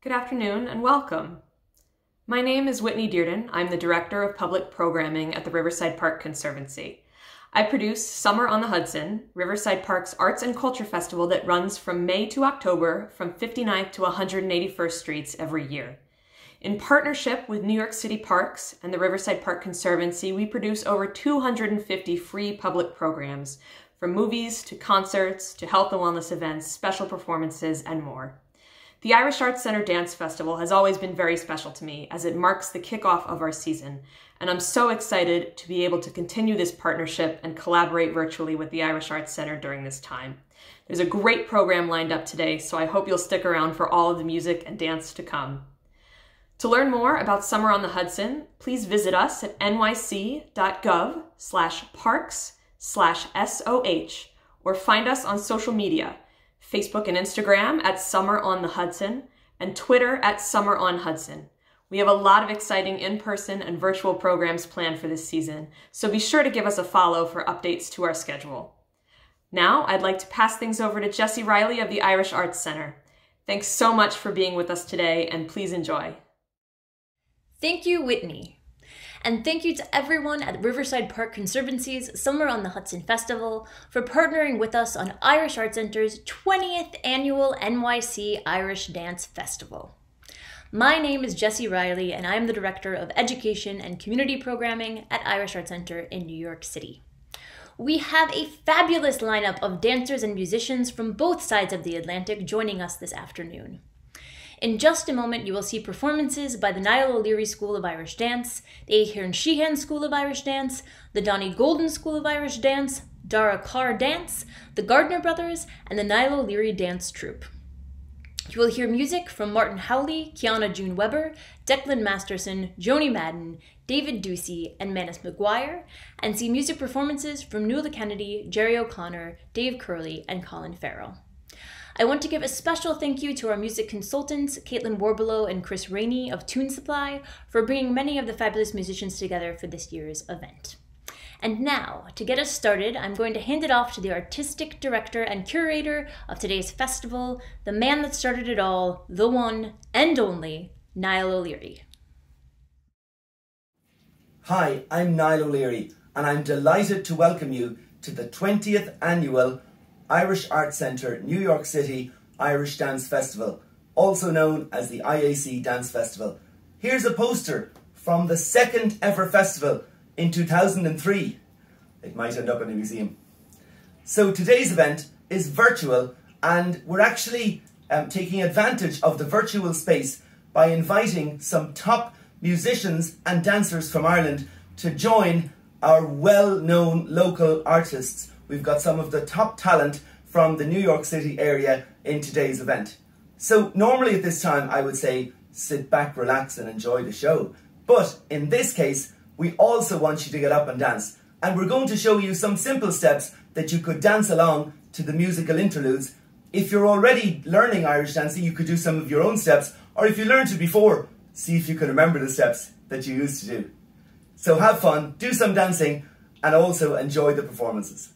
Good afternoon and welcome. My name is Whitney Dearden. I'm the Director of Public Programming at the Riverside Park Conservancy. I produce Summer on the Hudson, Riverside Park's arts and culture festival that runs from May to October from 59th to 181st Streets every year. In partnership with New York City Parks and the Riverside Park Conservancy, we produce over 250 free public programs, from movies to concerts to health and wellness events, special performances, and more. The Irish Arts Center Dance Festival has always been very special to me as it marks the kickoff of our season, and I'm so excited to be able to continue this partnership and collaborate virtually with the Irish Arts Center during this time. There's a great program lined up today, so I hope you'll stick around for all of the music and dance to come. To learn more about Summer on the Hudson, please visit us at nyc.gov/parks/SOH or find us on social media, Facebook and Instagram at Summer on the Hudson, and Twitter at Summer on Hudson. We have a lot of exciting in-person and virtual programs planned for this season, so be sure to give us a follow for updates to our schedule. Now, I'd like to pass things over to Jessie Riley of the Irish Arts Center. Thanks so much for being with us today, and please enjoy. Thank you, Whitney. And thank you to everyone at Riverside Park Conservancy's Summer on the Hudson Festival for partnering with us on Irish Arts Center's 20th Annual NYC Irish Dance Festival. My name is Jessie Riley, and I am the Director of Education and Community Programming at Irish Arts Center in New York City. We have a fabulous lineup of dancers and musicians from both sides of the Atlantic joining us this afternoon. In just a moment, you will see performances by the Niall O'Leary School of Irish Dance, the Ahern Sheehan School of Irish Dance, the Donnie Golden School of Irish Dance, Dara Carr Dance, the Gardner Brothers, and the Niall O'Leary Dance Troupe. You will hear music from Martin Howley, Kiana June Weber, Declan Masterson, Joni Madden, David Ducey, and Manus McGuire, and see music performances from Nuala Kennedy, Jerry O'Connor, Dave Curley, and Colin Farrell. I want to give a special thank you to our music consultants, Caitlin Warbelow and Chris Rainey of Tune Supply, for bringing many of the fabulous musicians together for this year's event. And now, to get us started, I'm going to hand it off to the artistic director and curator of today's festival, the man that started it all, the one and only, Niall O'Leary. Hi, I'm Niall O'Leary, and I'm delighted to welcome you to the 20th Annual Irish Arts Center New York City Irish Dance Festival, also known as the IAC Dance Festival. Here's a poster from the second ever festival in 2003. It might end up in a museum. So today's event is virtual, and we're actually taking advantage of the virtual space by inviting some top musicians and dancers from Ireland to join our well-known local artists. We've got some of the top talent from the New York City area in today's event. So normally at this time I would say sit back, relax and enjoy the show. But in this case, we also want you to get up and dance. And we're going to show you some simple steps that you could dance along to the musical interludes. If you're already learning Irish dancing, you could do some of your own steps. Or if you learned it before, see if you can remember the steps that you used to do. So have fun, do some dancing, and also enjoy the performances.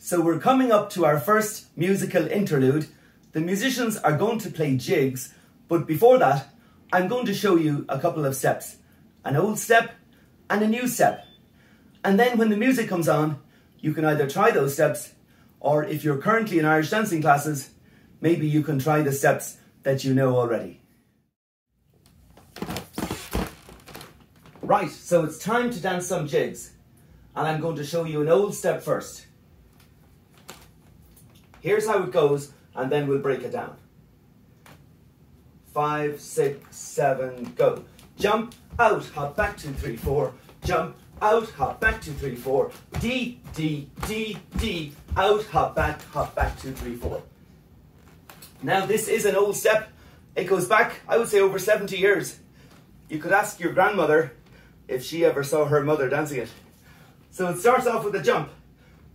So we're coming up to our first musical interlude. The musicians are going to play jigs, but before that, I'm going to show you a couple of steps. An old step and a new step. And then when the music comes on, you can either try those steps, or if you're currently in Irish dancing classes, maybe you can try the steps that you know already. Right, so it's time to dance some jigs. And I'm going to show you an old step first. Here's how it goes, and then we'll break it down. 5, 6, 7, go. Jump, out, hop back, 2, 3, 4. Jump, out, hop back, 2, 3, 4. D, D, D, D. Out, hop back, 2, 3, 4. Now this is an old step. It goes back, I would say, over 70 years. You could ask your grandmother if she ever saw her mother dancing it. So it starts off with a jump.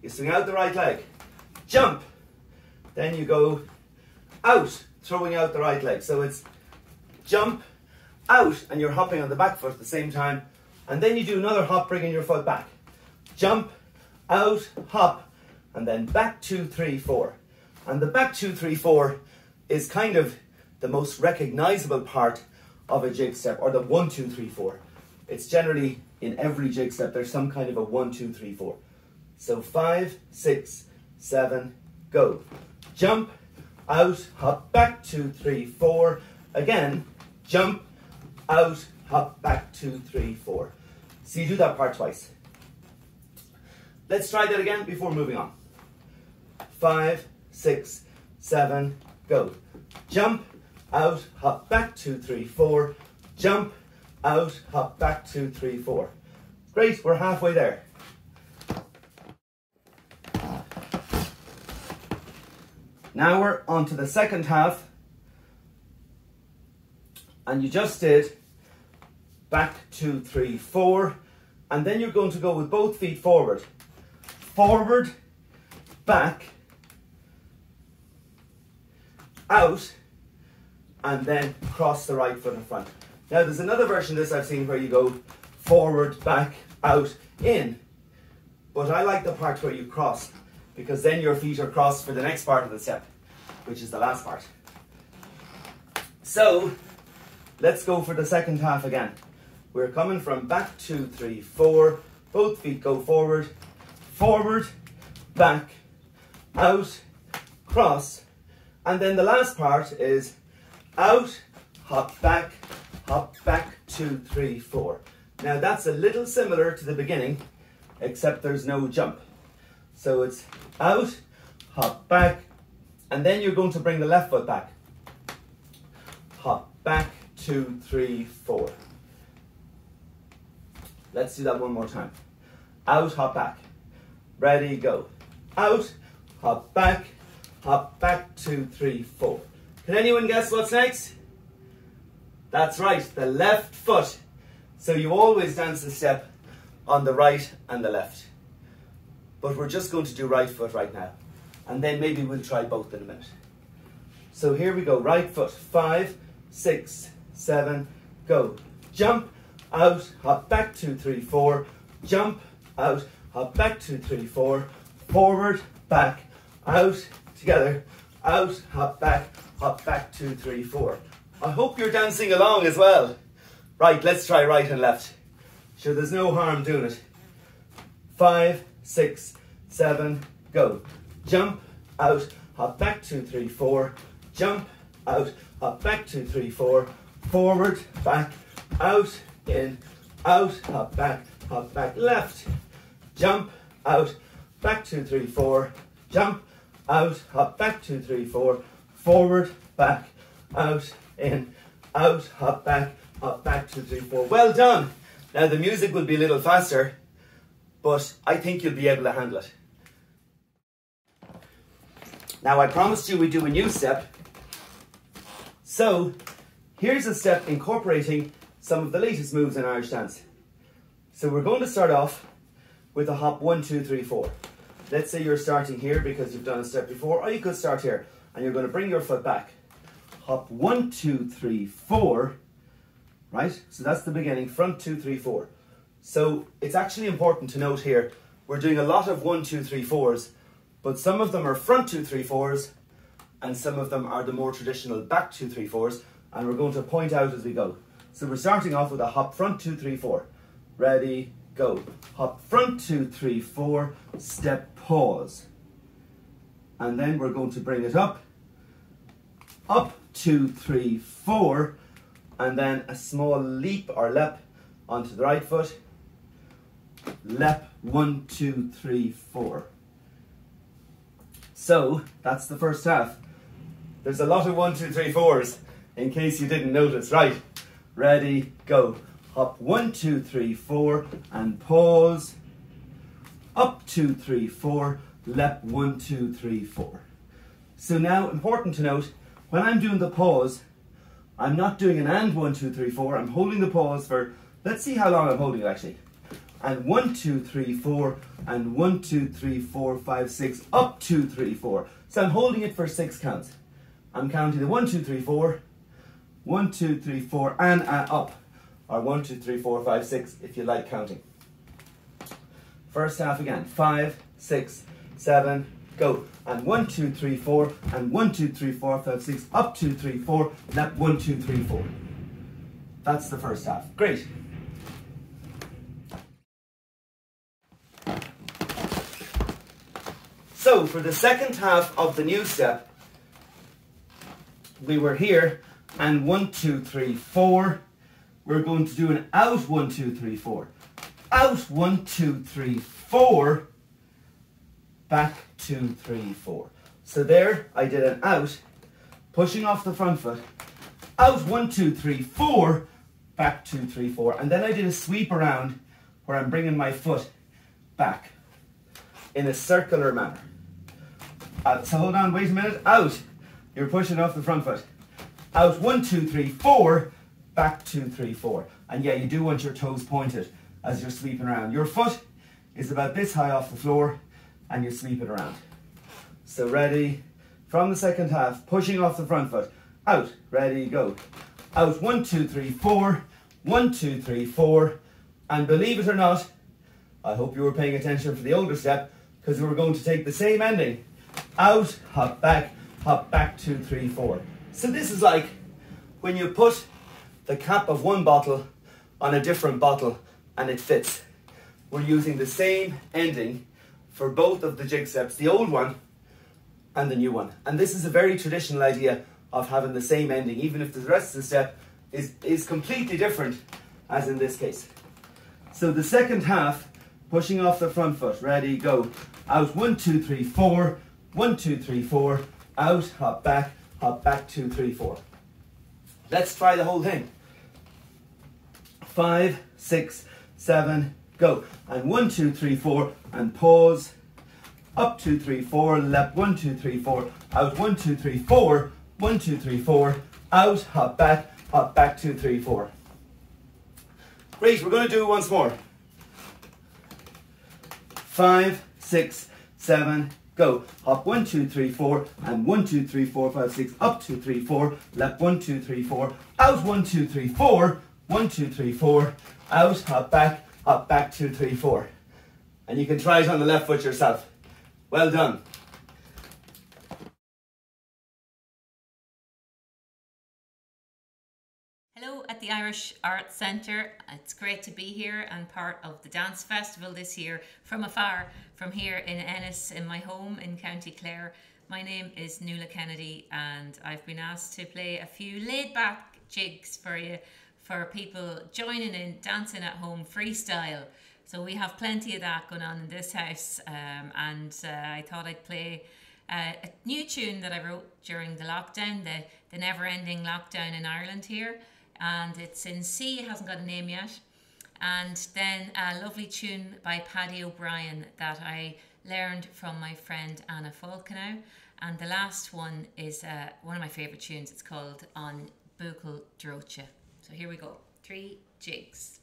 You swing out the right leg. Jump. Then you go out, throwing out the right leg. So it's jump, out, and you're hopping on the back foot at the same time, and then you do another hop, bringing your foot back. Jump, out, hop, and then back 2, 3, 4. And the back 2, 3, 4 is kind of the most recognizable part of a jig step, or the 1, 2, 3, 4. It's generally in every jig step, there's some kind of a 1, 2, 3, 4. So 5, 6, 7, go. Jump, out, hop, back 2, 3, 4. Again, jump, out, hop, back 2, 3, 4. So you do that part twice. Let's try that again before moving on. 5, 6, 7, go. Jump, out, hop, back 2, 3, 4. Jump, out, hop, back 2, 3, 4. Great, we're halfway there. Now we're on to the second half. And you just did back 2, 3, 4. And then you're going to go with both feet forward. Forward, back, out, and then cross the right foot in front. Now there's another version of this I've seen where you go forward, back, out, in. But I like the part where you cross, because then your feet are crossed for the next part of the step, which is the last part. So let's go for the second half again. We're coming from back 2, 3, 4. Both feet go forward, forward, back, out, cross. And then the last part is out, hop back, 2, 3, 4. Now that's a little similar to the beginning, except there's no jump. So it's out, hop back, and then you're going to bring the left foot back. Hop back, 2, 3, 4. Let's do that one more time. Out, hop back. Ready, go. Out, hop back, 2, 3, 4. Can anyone guess what's next? That's right, the left foot. So you always dance the step on the right and the left. But we're just going to do right foot right now. And then maybe we'll try both in a minute. So here we go, right foot. 5, 6, 7, go. Jump, out, hop back 2, 3, 4. Jump, out, hop back 2, 3, 4. Forward, back, out, together. Out, hop back 2, 3, 4. I hope you're dancing along as well. Right, let's try right and left. Sure, there's no harm doing it. 5, 6, 7, go. Jump, out, hop back 2, 3, 4. Jump, out, hop back 2, 3, 4. Forward, back, out, in, out, hop back, left. Jump, out, back 2, 3, 4. Jump, out, hop back 2, 3, 4. Forward, back, out, in, out, hop back 2, 3, 4. Well done. Now the music will be a little faster, but I think you'll be able to handle it. Now I promised you we'd do a new step. So here's a step incorporating some of the latest moves in Irish dance. So we're going to start off with a hop 1, 2, 3, 4. Let's say you're starting here because you've done a step before, or you could start here and you're going to bring your foot back. Hop 1, 2, 3, 4. Right? So that's the beginning, front 2, 3, 4. So it's actually important to note here, we're doing a lot of 1, 2, 3, 4s, but some of them are front 2, 3, 4s, and some of them are the more traditional back 2, 3, 4s, and we're going to point out as we go. So we're starting off with a hop front 2, 3, 4. Ready, go. Hop front 2, 3, 4, step, pause. And then we're going to bring it up, 2, 3, 4, and then a small leap or lep onto the right foot. Lep, 1, 2, 3, 4. So that's the first half. There's a lot of 1, 2, 3, 4s in case you didn't notice. Right, ready, go. Hop 1, 2, 3, 4 and pause. 2, 3, 4, lep, 1, 2, 3, 4. So now, important to note, when I'm doing the pause, I'm not doing an and 1, 2, 3, 4. I'm holding the pause for, let's see how long I'm holding it actually. And 1, 2, 3, 4, and 1, 2, 3, 4, 5, 6, 2, 3, 4. So I'm holding it for 6 counts. I'm counting the 1, 2, 3, 4, 1, 2, 3, 4, and up. Or 1, 2, 3, 4, 5, 6, if you like counting. First half again. 5, 6, 7, go. And 1, 2, 3, 4, and 1, 2, 3, 4, 5, 6, up 2, 3, 4, lap 1, 2, 3, 4. That's the first half. Great. So for the second half of the new step, we were here and 1, 2, 3, 4. We're going to do an out 1, 2, 3, 4. Out 1, 2, 3, 4. Back 2, 3, 4. So there I did an out, pushing off the front foot. Out 1, 2, 3, 4. Back 2, 3, 4. And then I did a sweep around where I'm bringing my foot back in a circular manner. So hold on, wait a minute. Out. You're pushing off the front foot. Out 1, 2, 3, 4. Back 2, 3, 4. And yeah, you do want your toes pointed as you're sweeping around. Your foot is about this high off the floor and you're sweeping around. So ready, from the second half, pushing off the front foot. Out, ready, go. Out 1, 2, 3, 4. 1, 2, 3, 4. And believe it or not, I hope you were paying attention for the older step, because we were going to take the same ending. Out, hop back, 2, 3, 4. So this is like when you put the cap of one bottle on a different bottle and it fits. We're using the same ending for both of the jig steps, the old one and the new one. And this is a very traditional idea of having the same ending, even if the rest of the step is completely different, as in this case. So the second half, pushing off the front foot, ready, go. Out 1, 2, 3, 4. 1, 2, 3, 4. Out, hop back, 2, 3, 4. Let's try the whole thing. 5, 6, 7, go. And 1, 2, 3, 4, and pause. Up 2, 3, 4, left 1, 2, 3, 4. Out 1, 2, 3, 4. 1, 2, 3, 4. Out, hop back, 2, 3, 4. Great, we're going to do it once more. 5, 6, 7, go. Hop 1, 2, 3, 4, and 1, 2, 3, 4, 5, 6, up 2, 3, 4, left 1, 2, 3, 4, out 1, 2, 3, 4, 1, 2, 3, 4, out, hop back 2, 3, 4. And you can try it on the left foot yourself. Well done. Hello at the Irish Arts Centre. It's great to be here and part of the dance festival this year from afar, from here in Ennis, in my home in County Clare. My name is Nuala Kennedy and I've been asked to play a few laid-back jigs for you, for people joining in, dancing at home, freestyle. So we have plenty of that going on in this house, and I thought I'd play a new tune that I wrote during the lockdown, the never-ending lockdown in Ireland here. And it's in C, it hasn't got a name yet. And then a lovely tune by Paddy O'Brien that I learned from my friend Anna Falconeau. And the last one is one of my favourite tunes. It's called On Buachail Drocha. So here we go, 3 jigs.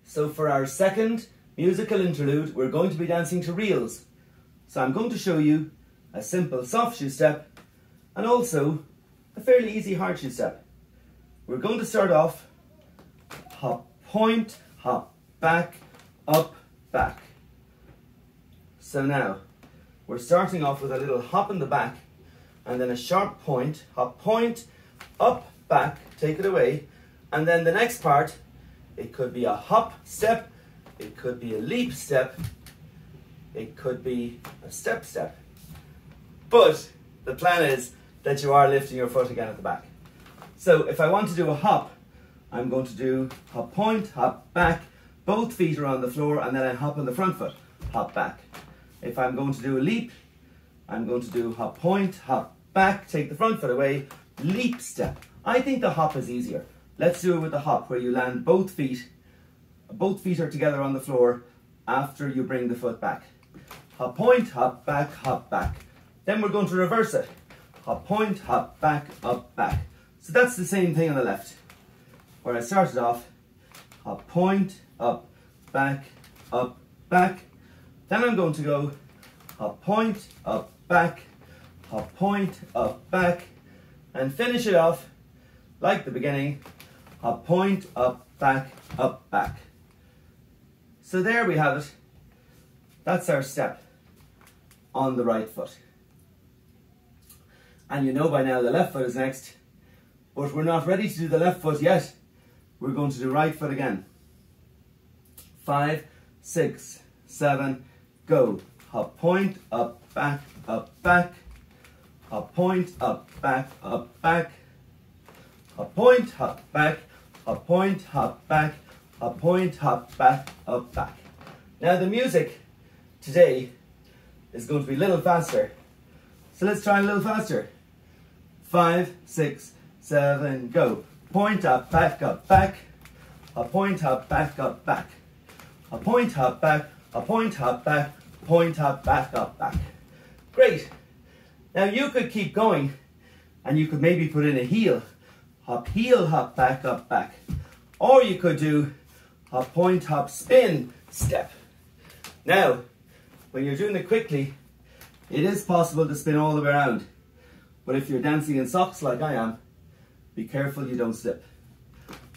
So for our second musical interlude, we're going to be dancing to reels. So I'm going to show you a simple soft shoe step and also a fairly easy hard shoe step. We're going to start off hop, point, hop, back, up, back. So now we're starting off with a little hop in the back and then a sharp point, hop, point, up, back, take it away. And then the next part, it could be a hop step, it could be a leap step, it could be a step step. But the plan is that you are lifting your foot again at the back. So if I want to do a hop, I'm going to do hop, point, hop, back, both feet are on the floor, and then I hop on the front foot, hop, back. If I'm going to do a leap, I'm going to do hop, point, hop, back, take the front foot away, leap step. I think the hop is easier. Let's do it with the hop, where you land both feet are together on the floor after you bring the foot back. Hop, point, hop, back, hop, back. Then we're going to reverse it. Hop, point, hop, back, up, back. So that's the same thing on the left, where I started off, hop, point, up, back, back. Then I'm going to go hop, point, up, back, hop, point, up, back, and finish it off like the beginning, hop, point, up, back, back. So there we have it. That's our step on the right foot. And you know by now the left foot is next, but we're not ready to do the left foot yet. We're going to do right foot again. 5, 6, 7, go. Hop, point, up, back, back. Hop, point, up, back, back. Hop, point, hop, back, hop, point, hop, back, hop, point, hop, back, back. Now the music today is going to be a little faster. So let's try a little faster. 5, 6, 7, go. Point, up, back, back. Hop, point, hop, back, back. Hop, point, hop, back, a point, hop, back, point, hop, back, back. Great. Now you could keep going and you could maybe put in a heel. Hop, heel, hop, back, back. Or you could do hop, point, hop, spin, step. Now, when you're doing it quickly, it is possible to spin all the way around. But if you're dancing in socks like I am, be careful you don't slip.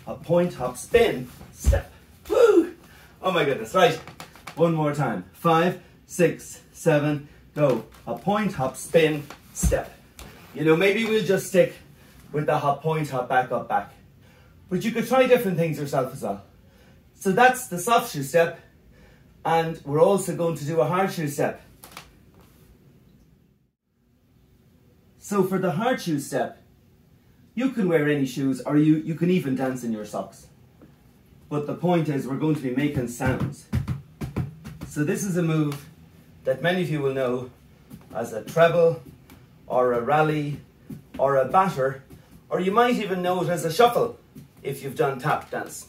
Hop, point, hop, spin, step. Woo! Oh my goodness, right. One more time. 5, 6, 7, go. Hop, point, hop, spin, step. You know, maybe we'll just stick with the hop, point, hop, back, back. But you could try different things yourself as well. So that's the soft shoe step. And we're also going to do a hard shoe step. So for the hard shoe step, you can wear any shoes, or you can even dance in your socks. But the point is we're going to be making sounds. So this is a move that many of you will know as a treble, or a rally, or a batter, or you might even know it as a shuffle if you've done tap dance.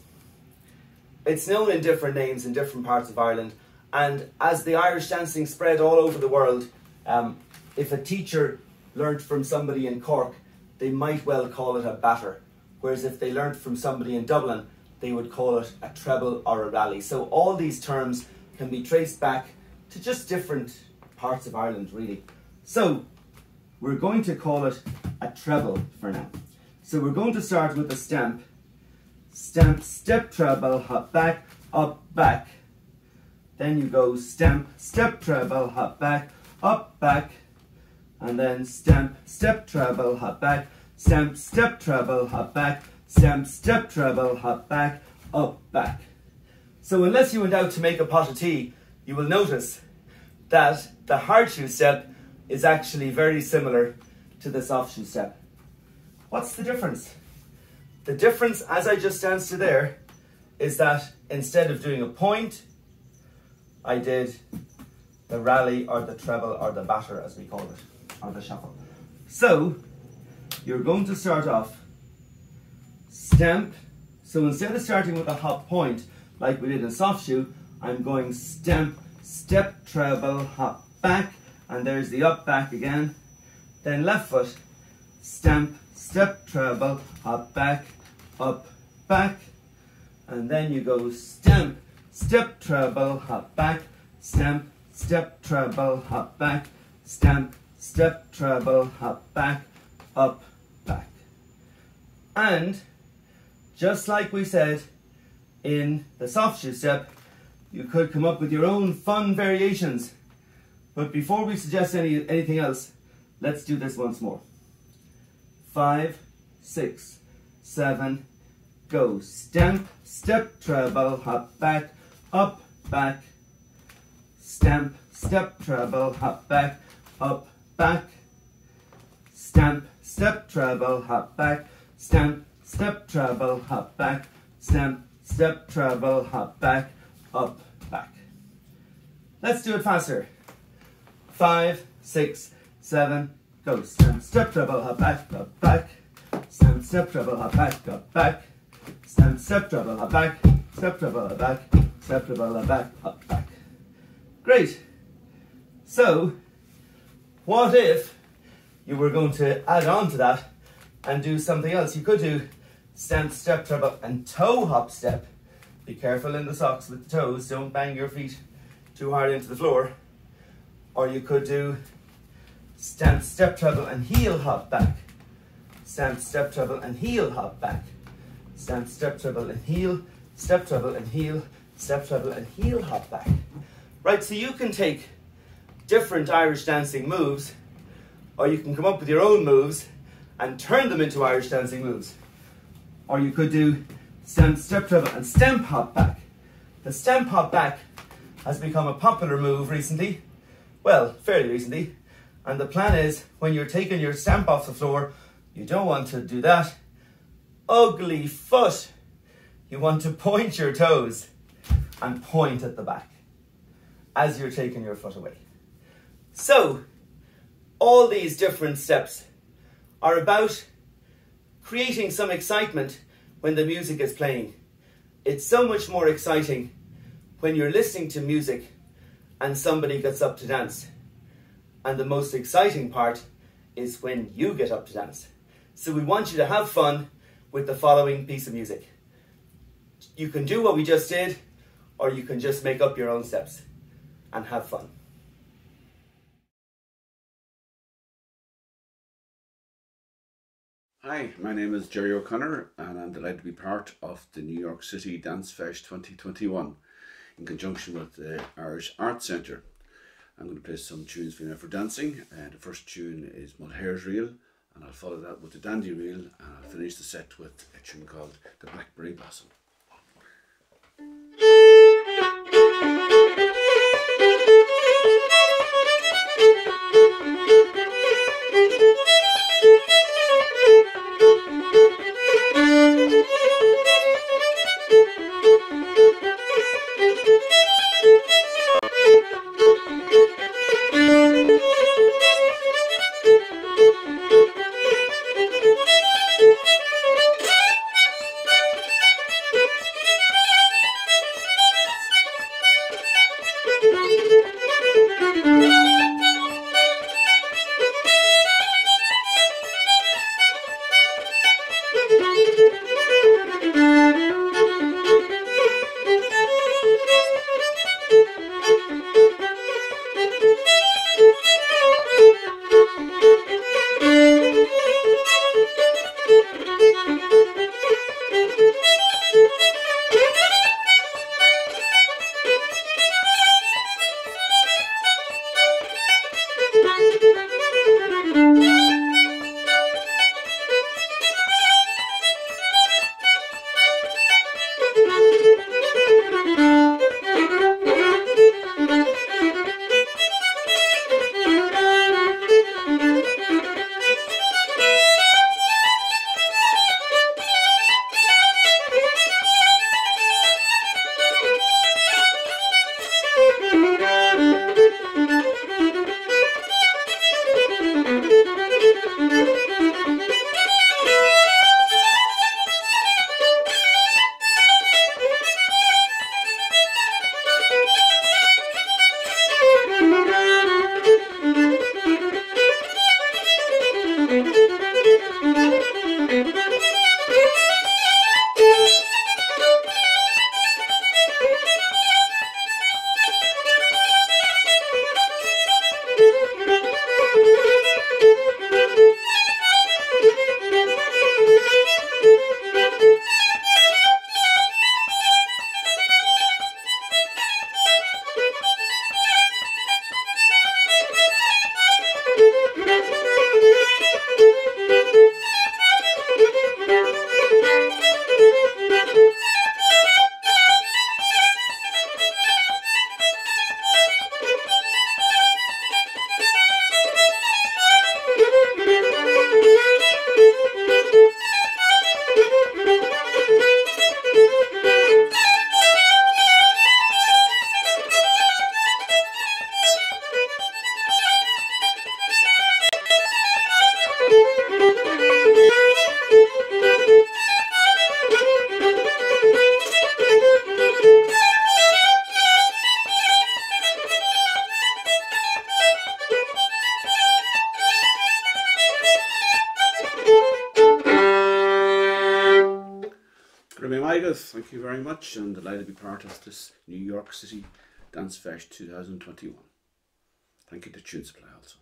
It's known in different names in different parts of Ireland, and as the Irish dancing spread all over the world, if a teacher learnt from somebody in Cork, they might well call it a batter, whereas if they learnt from somebody in Dublin, they would call it a treble or a rally. So all these terms can be traced back to just different parts of Ireland, really. So we're going to call it a treble for now. So we're going to start with a stamp. Stamp, step, treble, hop, back, up, back. Then you go stamp, step, treble, hop, back, up, back. And then stamp, step, treble, hop, back, stamp, step, treble, hop, back, stamp, step, treble, hop, back, up, back. So unless you went out to make a pot of tea, you will notice that the hard shoe step is actually very similar to the soft shoe step. What's the difference? The difference, as I just danced to there, is that instead of doing a point, I did the rally or the treble or the batter, as we call it, or the shuffle. So you're going to start off stamp. So instead of starting with a hop point like we did in soft shoe, I'm going stamp, step, treble, hop, back, and there's the up, back again. Then left foot, stamp, step, treble, hop, back, up, back, And then you go stamp, step, treble, hop back, stamp, step, treble, hop back, stamp, step, treble, hop back, up, back. And just like we said in the soft shoe step, you could come up with your own fun variations. But before we suggest anything else, let's do this once more. 5, 6, 7, go. Stamp, step, treble, hop back, up, back. Stamp, step, treble, hop back, up, back. Stamp, step, treble, hop back. Stamp, step, treble, hop back. Stamp, step, treble, hop back, up, back. Let's do it faster. 5, 6, 7, go. Stamp, step, treble, hop back, up, back. Stamp, step, treble, hop back, up, back. Stamp, step, treble, hop back. Step, treble, hop back. Step, treble, hop back, up, back. Great. So, what if you were going to add on to that and do something else? You could do stamp, step, treble, and toe hop step. Be careful in the socks with the toes. Don't bang your feet too hard into the floor. Or you could do stamp, step, treble, and heel hop back. Stamp, step, treble, and heel hop back. Stamp, step, treble, and heel, step, treble, and heel, step, treble, and heel hop back. Right, so you can take different Irish dancing moves, or you can come up with your own moves and turn them into Irish dancing moves. Or you could do stamp, step, treble, and stamp hop back. The stamp hop back has become a popular move recently. Well, fairly recently. And the plan is, when you're taking your stamp off the floor, you don't want to do that ugly foot. You want to point your toes and point at the back as you're taking your foot away. So, all these different steps are about creating some excitement when the music is playing. It's so much more exciting when you're listening to music and somebody gets up to dance. And the most exciting part is when you get up to dance. So we want you to have fun with the following piece of music. You can do what we just did, or you can just make up your own steps and have fun. Hi, my name is Jerry O'Connor and I'm delighted to be part of the New York City Dance Fest 2021 in conjunction with the Irish Arts Centre. I'm going to play some tunes for you now for dancing. The first tune is Mulhair's Reel, and I'll follow that with the Dandy Reel, and I'll finish the set with a tune called The Blackberry Blossom. Michael, thank you very much. I'm delighted to be part of this New York City Dance Fest 2021. Thank you to Tune Supply also.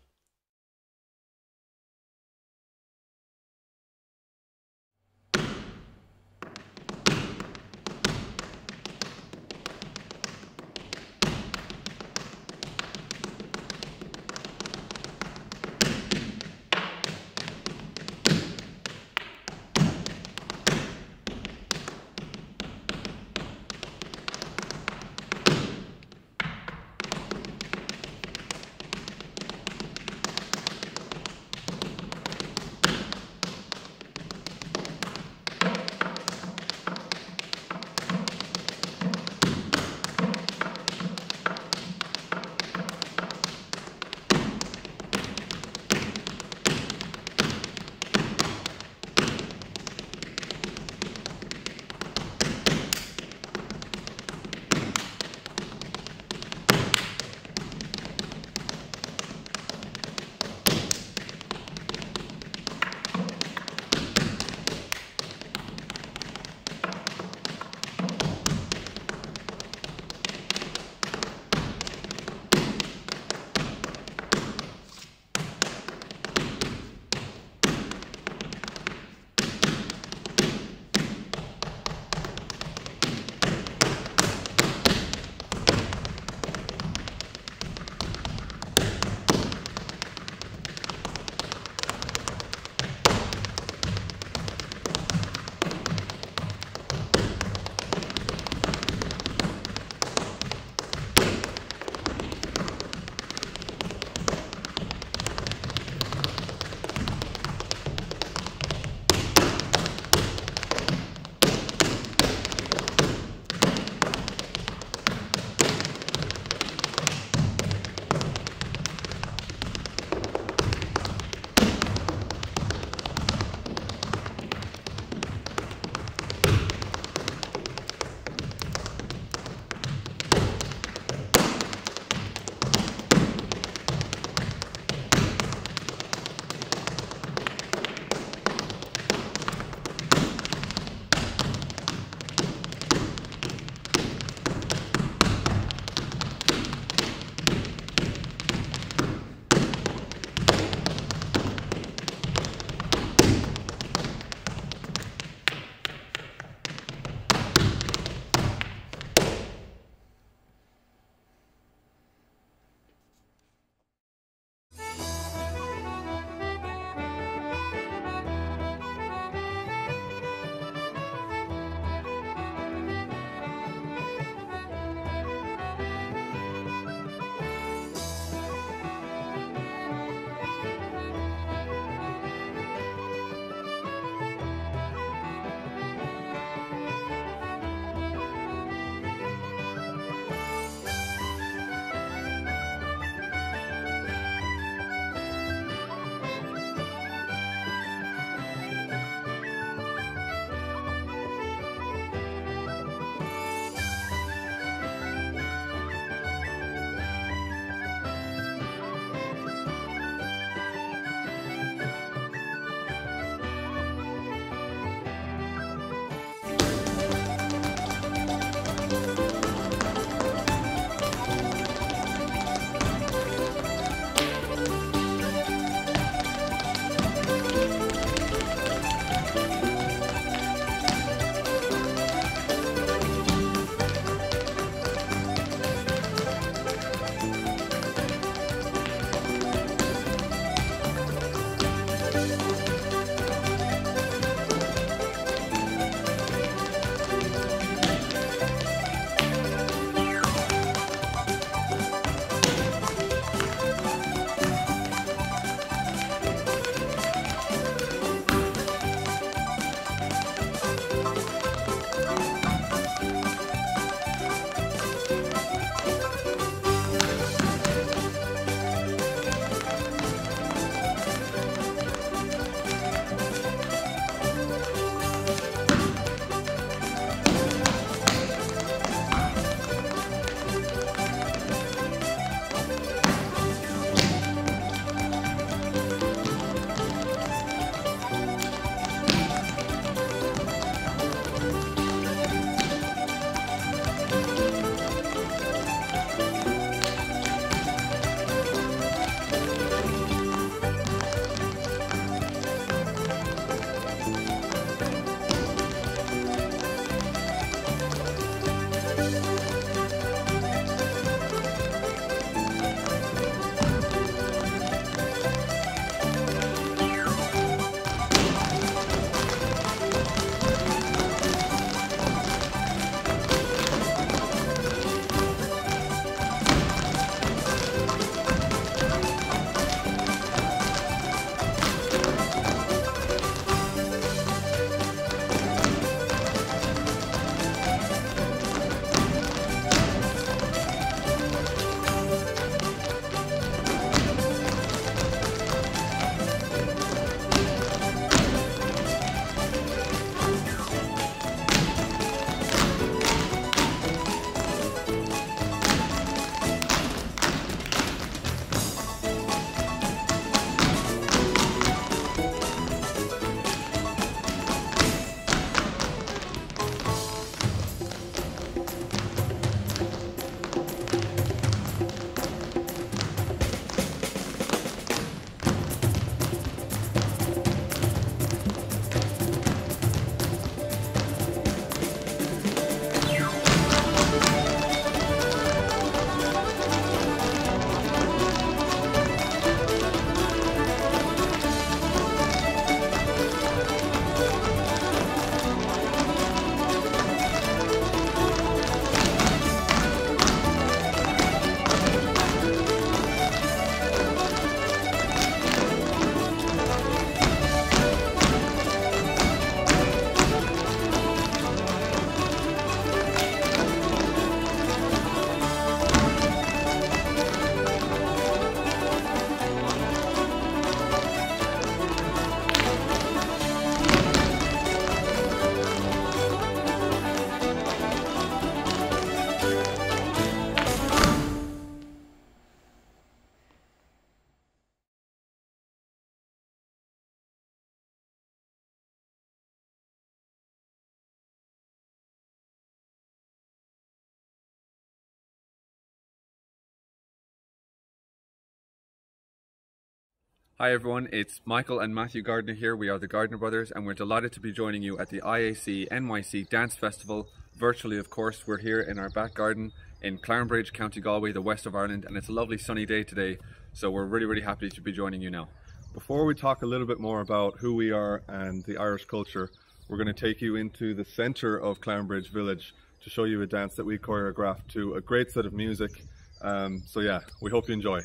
Hi everyone, it's Michael and Matthew Gardner here. We are the Gardner Brothers and we're delighted to be joining you at the IAC NYC Dance Festival. Virtually, of course. We're here in our back garden in Clarenbridge, County Galway, the west of Ireland, and it's a lovely sunny day today, so we're really happy to be joining you now. Before we talk a little bit more about who we are and the Irish culture, we're going to take you into the centre of Clarenbridge village to show you a dance that we choreographed to a great set of music. So yeah, we hope you enjoy.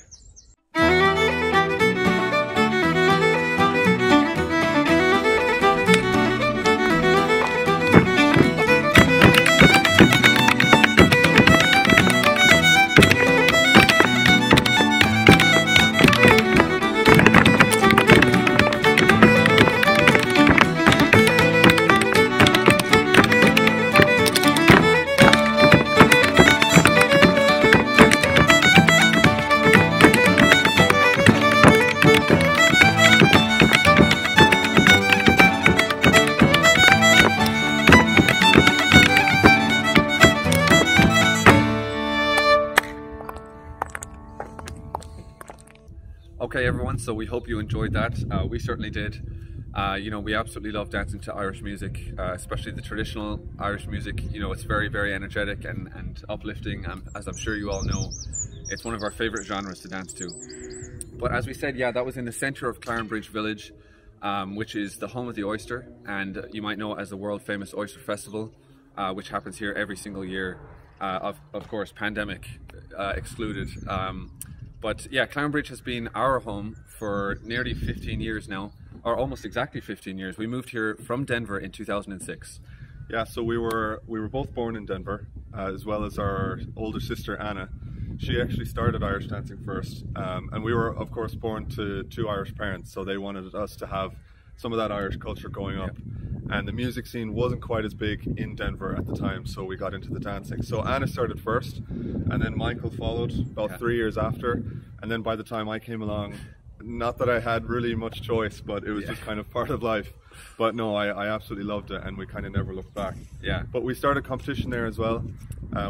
Okay everyone, so we hope you enjoyed that. We certainly did. You know, we absolutely love dancing to Irish music, especially the traditional Irish music. You know, it's very energetic and uplifting, as I'm sure you all know. It's one of our favourite genres to dance to. But as we said, yeah, that was in the centre of Clarenbridge village, which is the home of the oyster, and you might know it as the world famous Oyster Festival, which happens here every single year, of course pandemic excluded. But yeah, Clarenbridge has been our home for nearly 15 years now, or almost exactly 15 years. We moved here from Denver in 2006. Yeah, so we were both born in Denver, as well as our older sister Anna. She actually started Irish dancing first, and we were of course born to two Irish parents, so they wanted us to have some of that Irish culture going up. And the music scene wasn't quite as big in Denver at the time, so we got into the dancing. So Anna started first, and then Michael followed about 3 years after, and then by the time I came along, not that I had really much choice, but it was just kind of part of life. But no, I absolutely loved it, and we kind of never looked back. Yeah. But we started competition there as well.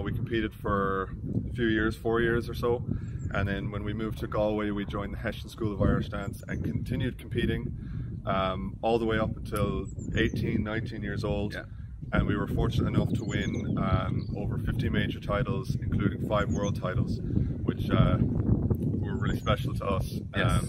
We competed for a few years, 4 years or so, and then when we moved to Galway, we joined the Heston School of Irish Dance and continued competing all the way up until 18, 19 years old. Yeah. And we were fortunate enough to win over 50 major titles, including 5 world titles, which were really special to us. Yes.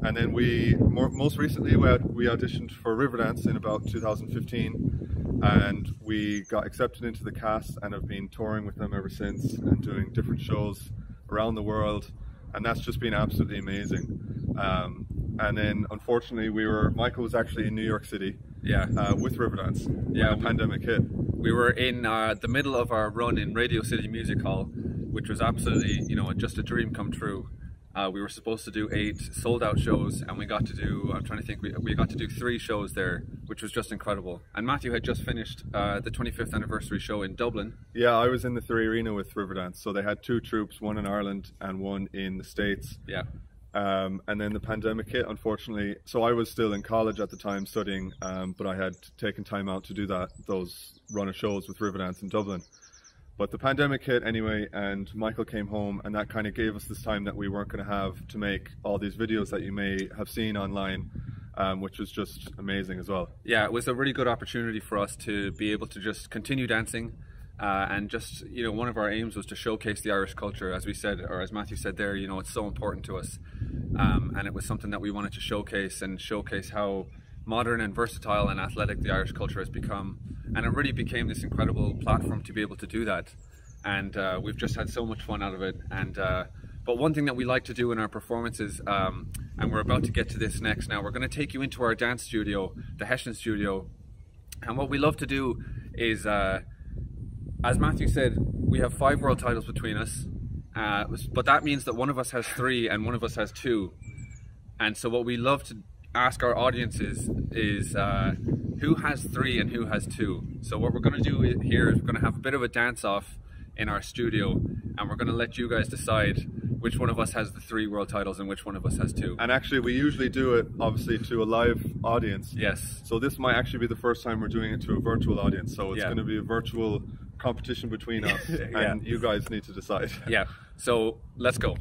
And then most recently we auditioned for Riverdance in about 2015, and we got accepted into the cast and have been touring with them ever since and doing different shows around the world, and that's just been absolutely amazing. And then unfortunately Michael was actually in New York City with Riverdance when the pandemic hit. We were in the middle of our run in Radio City Music Hall, which was absolutely, you know, just a dream come true. We were supposed to do 8 sold-out shows, and we got to do, I'm trying to think, we got to do 3 shows there, which was just incredible. And Matthew had just finished the 25th anniversary show in Dublin. Yeah, I was in the 3 Arena with Riverdance, so they had 2 troops, one in Ireland and one in the States. Yeah. And then the pandemic hit, unfortunately. So I was still in college at the time studying, but I had taken time out to do those run of shows with Riverdance in Dublin. But the pandemic hit anyway, and Michael came home, and that kind of gave us this time that we weren't going to have to make all these videos that you may have seen online, which was just amazing as well. Yeah, it was a really good opportunity for us to be able to just continue dancing, and just, you know, one of our aims was to showcase the Irish culture, as we said, or as Matthew said there, you know, it's so important to us, and it was something that we wanted to showcase how modern and versatile and athletic the Irish culture has become. And it really became this incredible platform to be able to do that, and we've just had so much fun out of it. And but one thing that we like to do in our performances, and we're about to get to this next now, we're going to take you into our dance studio, the Heston studio, and what we love to do is, as Matthew said, we have 5 world titles between us, but that means that one of us has 3 and one of us has 2, and so what we love to ask our audiences is who has 3 and who has 2. So what we're going to do here is we're going to have a bit of a dance off in our studio, and we're going to let you guys decide which one of us has the 3 world titles and which one of us has 2. And actually we usually do it obviously to a live audience. Yes. So this might actually be the first time we're doing it to a virtual audience, so it's going to be a virtual competition between us, and you guys need to decide. Yeah, so let's go.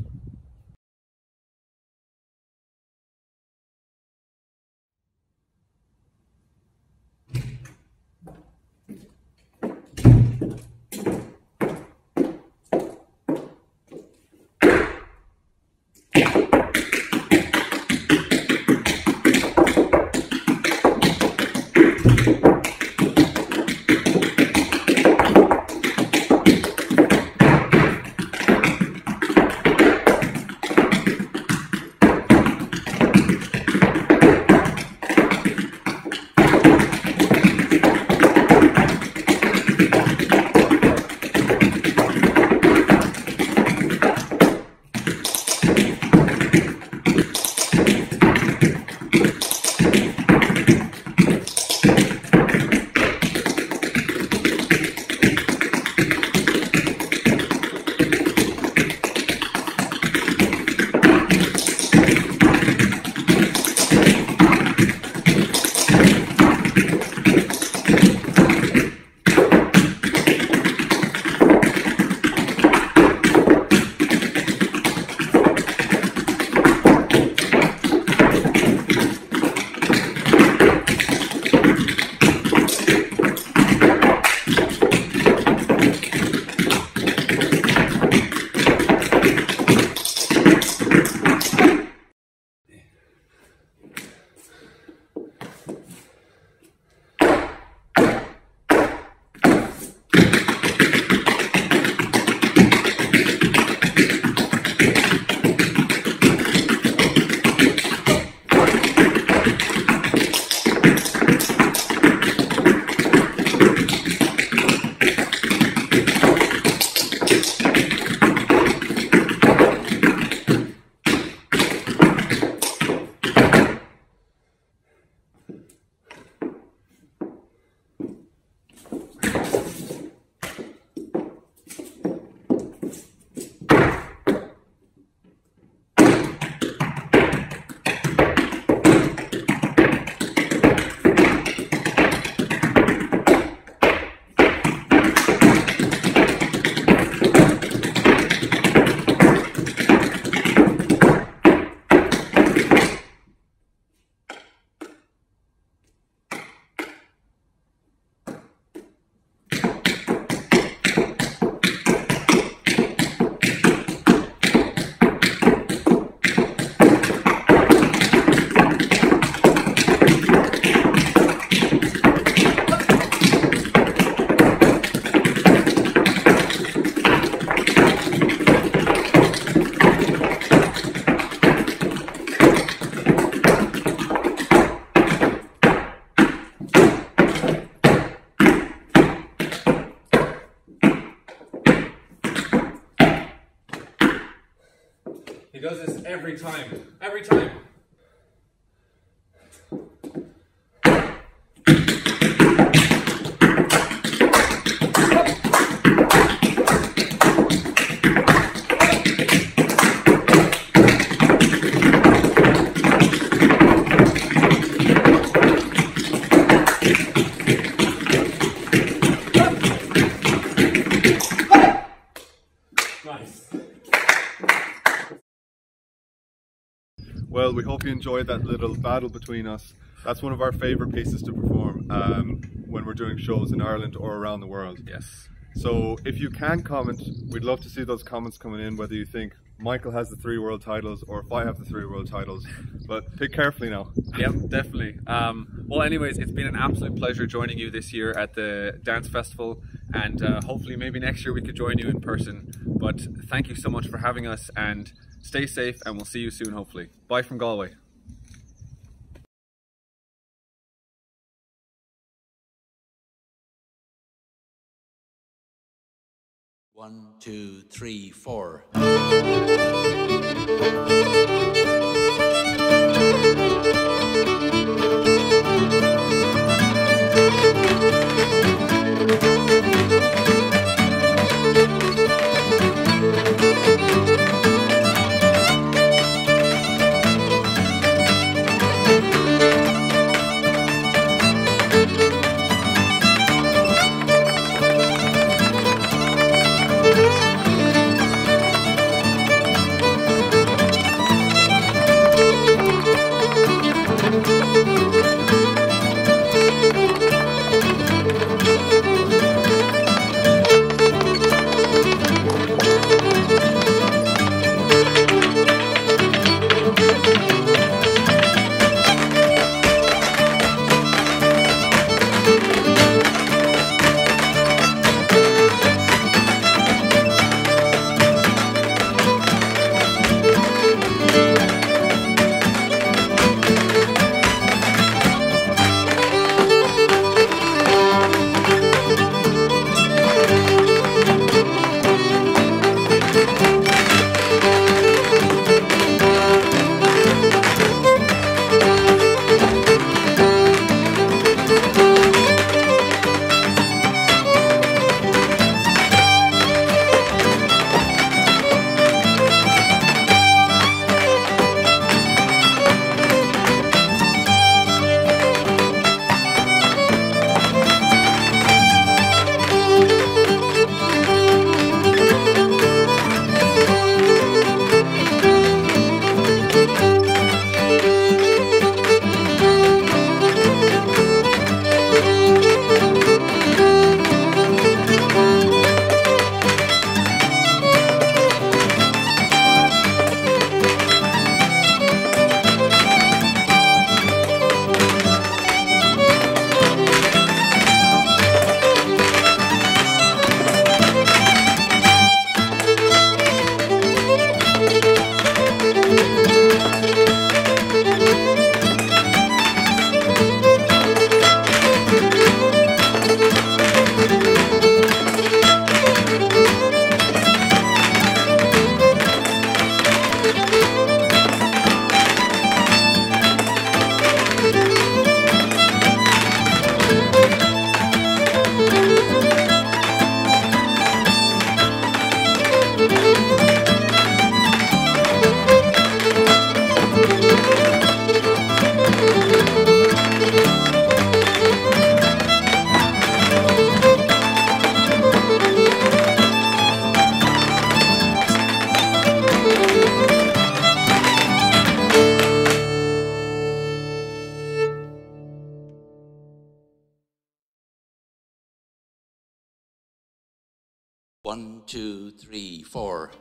Every time. Every time. Well, we hope you enjoyed that little battle between us. That's one of our favourite pieces to perform when we're doing shows in Ireland or around the world. Yes. So if you can comment, we'd love to see those comments coming in, whether you think Michael has the 3 world titles or if I have the 3 world titles. But pick carefully now. Yep, definitely. Well, anyways, it's been an absolute pleasure joining you this year at the Dance Festival, and hopefully maybe next year we could join you in person. But thank you so much for having us, and stay safe, and we'll see you soon, hopefully. Bye from Galway. One, two, three, four. One, two, three, four.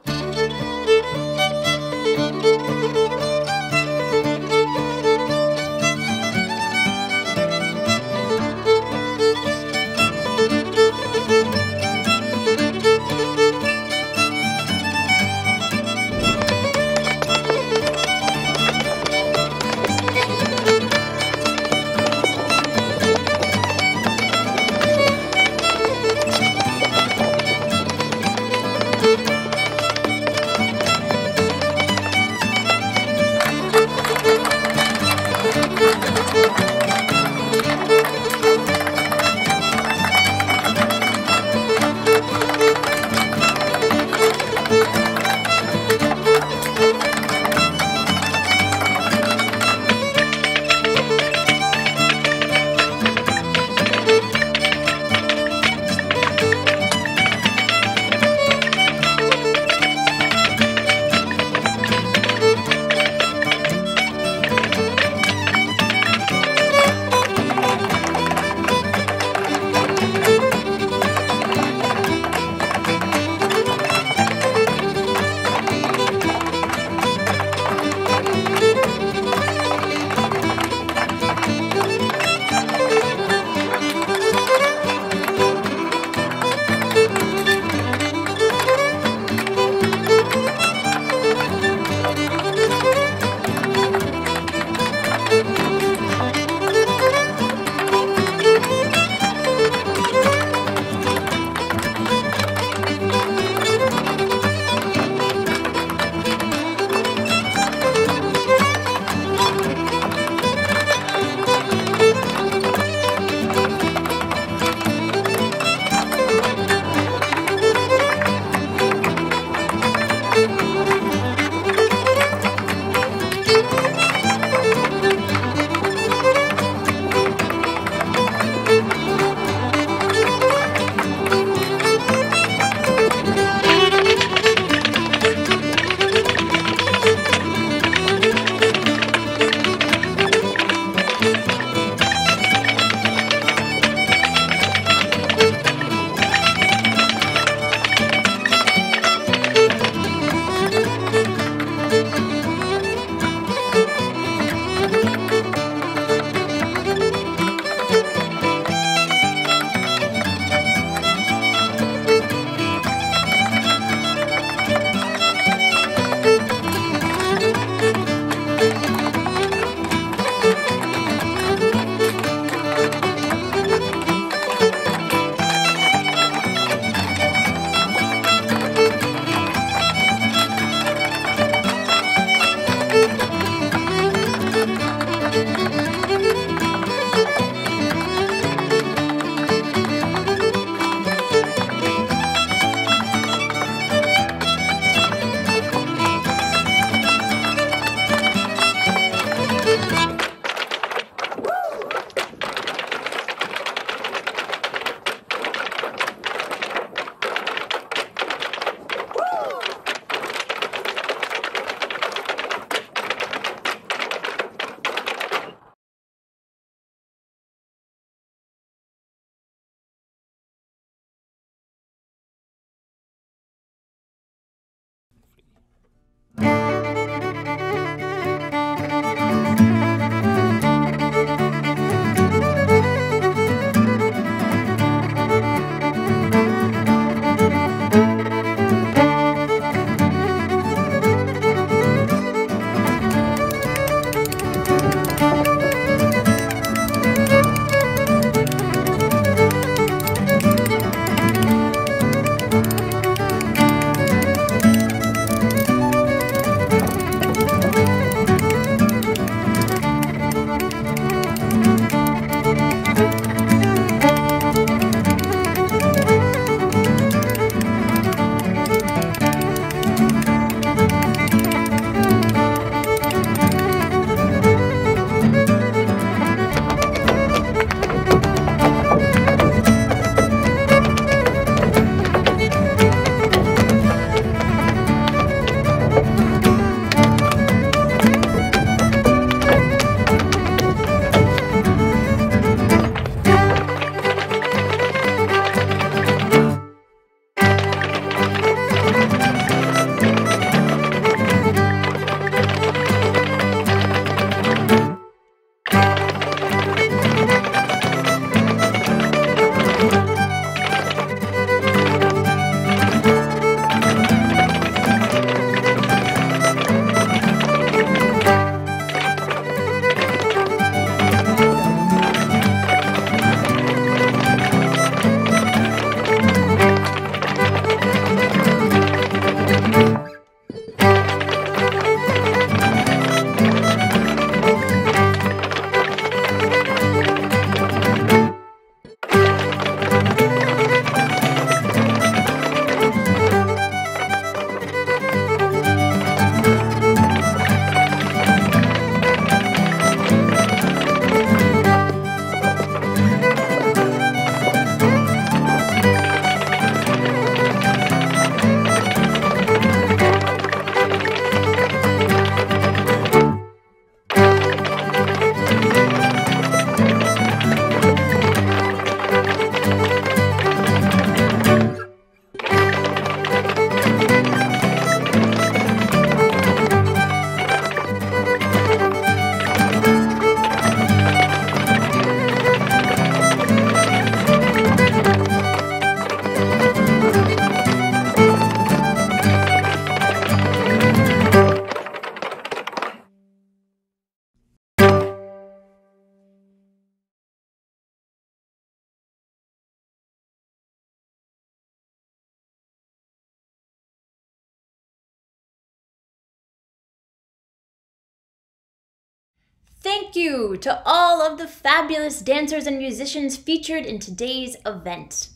thank you to all of the fabulous dancers and musicians featured in today's event.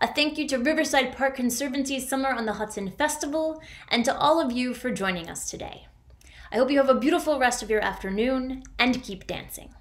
A thank you to Riverside Park Conservancy's Summer on the Hudson Festival, and to all of you for joining us today. I hope you have a beautiful rest of your afternoon, and keep dancing.